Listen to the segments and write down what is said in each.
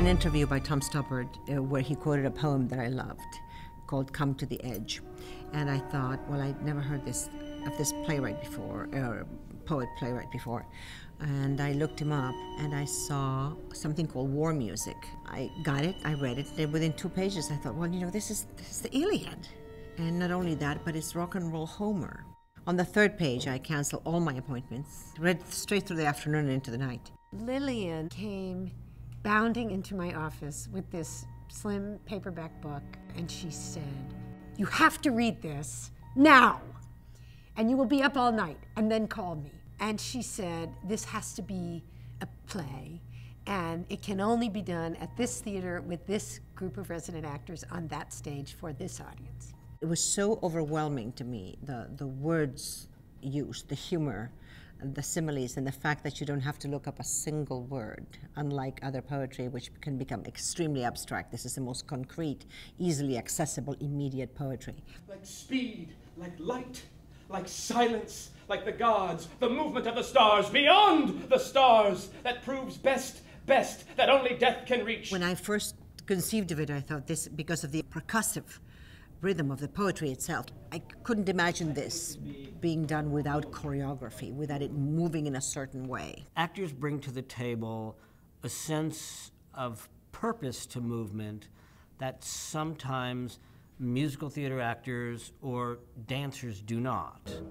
an interview by Tom Stoppard where he quoted a poem that I loved called Come to the Edge. And I thought, well, I'd never heard of this playwright before, or poet-playwright before. And I looked him up and I saw something called war music. I got it, I read it, and within 2 pages I thought, well, you know, this is the Iliad. And not only that, but it's rock and roll Homer. On the 3rd page, I canceled all my appointments, read straight through the afternoon and into the night. Lillian came bounding into my office with this slim paperback book, and she said, "You have to read this now, and you will be up all night, and then call me." And she said, "This has to be a play, and it can only be done at this theater with this group of resident actors on that stage for this audience." It was so overwhelming to me, the words used, the humor, the similes, and the fact that you don't have to look up a single word, unlike other poetry, which can become extremely abstract. This is the most concrete, easily accessible, immediate poetry. Like speed, like light, like silence, like the gods, the movement of the stars, beyond the stars, that proves best, that only death can reach. When I first conceived of it, I thought this, because of the percussive rhythm of the poetry itself, I couldn't imagine this being done without choreography, without it moving in a certain way. Actors bring to the table a sense of purpose to movement that sometimes musical theater actors or dancers do not.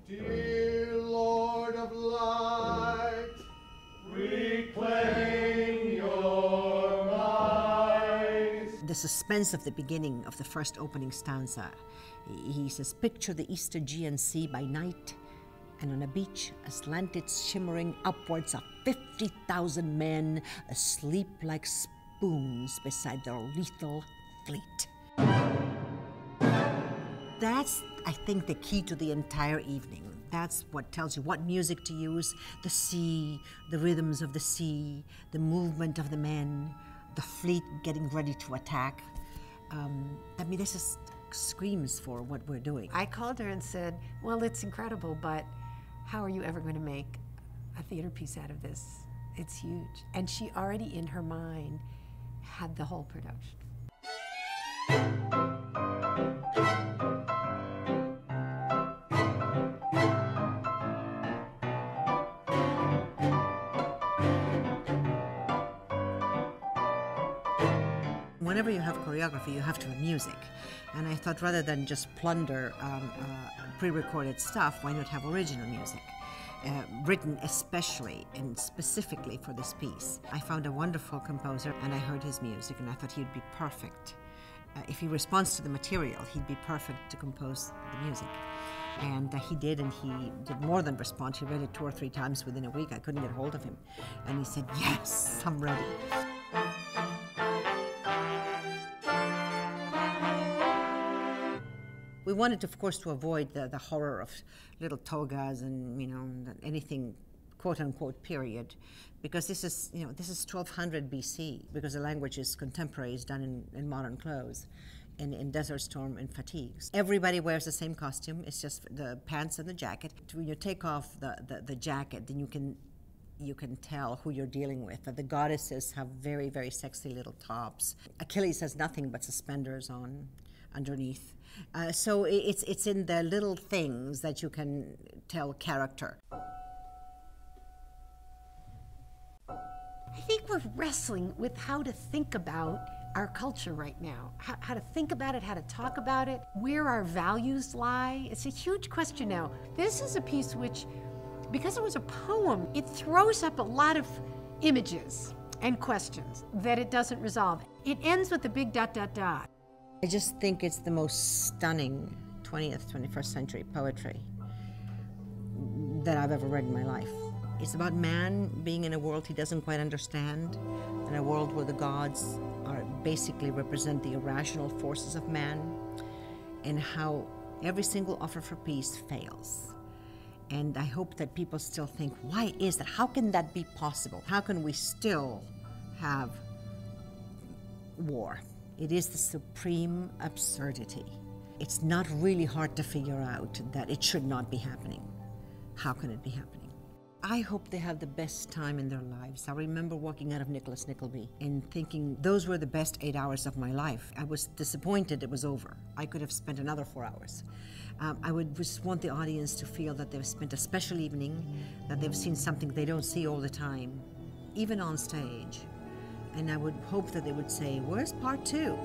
Dear Lord of Light, reclaim your eyes. The suspense of the beginning of the first opening stanza, he says, "Picture the East Aegean Sea by night, and on a beach, aslant it's shimmering upwards of 50,000 men asleep like spoons beside their lethal fleet." That's, I think, the key to the entire evening. That's what tells you what music to use, the sea, the rhythms of the sea, the movement of the men, the fleet getting ready to attack. I mean, this just screams for what we're doing. I called her and said, "Well, it's incredible, but how are you ever going to make a theater piece out of this? It's huge." And she already in her mind had the whole production. Whenever you have choreography, you have to have music. And I thought, rather than just plunder pre-recorded stuff, why not have original music? Written especially and specifically for this piece. I found a wonderful composer, and I heard his music, and I thought he'd be perfect. If he responds to the material, he'd be perfect to compose the music. And he did, and he did more than respond. He read it 2 or 3 times within a week. I couldn't get hold of him. And he said, "Yes, I'm ready." We wanted, of course, to avoid the horror of little togas and, you know, anything quote-unquote period, because this is 1200 BC, because the language is contemporary, is done in modern clothes, in Desert Storm and fatigues. Everybody wears the same costume. It's just the pants and the jacket. When you take off the jacket, then you can tell who you're dealing with. The goddesses have very, very sexy little tops. Achilles has nothing but suspenders on underneath. So it's in the little things that you can tell character. I think we're wrestling with how to think about our culture right now, how to think about it, how to talk about it, where our values lie. It's a huge question now. This is a piece which, because it was a poem, it throws up a lot of images and questions that it doesn't resolve. It ends with the big ... I just think it's the most stunning 20th, 21st century poetry that I've ever read in my life. It's about man being in a world he doesn't quite understand, in a world where the gods basically represent the irrational forces of man, and how every single offer for peace fails. And I hope that people still think, why is that? How can that be possible? How can we still have war? It is the supreme absurdity. It's not really hard to figure out that it should not be happening. How can it be happening? I hope they have the best time in their lives. I remember walking out of Nicholas Nickleby and thinking those were the best 8 hours of my life. I was disappointed it was over. I could have spent another 4 hours. I would just want the audience to feel that they've spent a special evening, that they've seen something they don't see all the time, even on stage. And I would hope that they would say, "Where's part 2?"